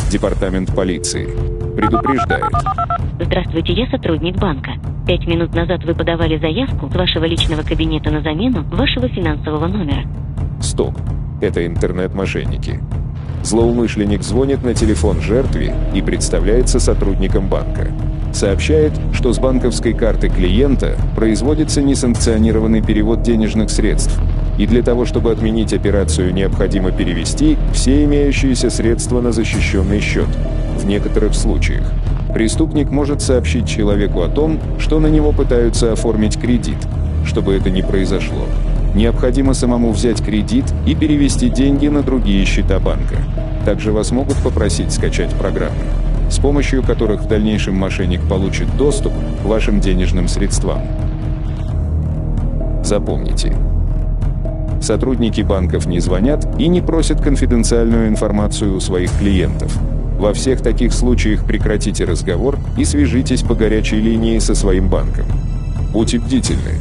Департамент полиции. Предупреждает. Здравствуйте, я сотрудник банка. 5 минут назад вы подавали заявку с вашего личного кабинета на замену вашего финансового номера. Стоп. Это интернет-мошенники. Злоумышленник звонит на телефон жертве и представляется сотрудником банка. Сообщает, что с банковской карты клиента производится несанкционированный перевод денежных средств, и для того, чтобы отменить операцию, необходимо перевести все имеющиеся средства на защищенный счет. В некоторых случаях преступник может сообщить человеку о том, что на него пытаются оформить кредит. Чтобы это не произошло, необходимо самому взять кредит и перевести деньги на другие счета банка. Также вас могут попросить скачать программы, с помощью которых в дальнейшем мошенник получит доступ к вашим денежным средствам. Запомните, сотрудники банков не звонят и не просят конфиденциальную информацию у своих клиентов. Во всех таких случаях прекратите разговор и свяжитесь по горячей линии со своим банком. Будьте бдительны.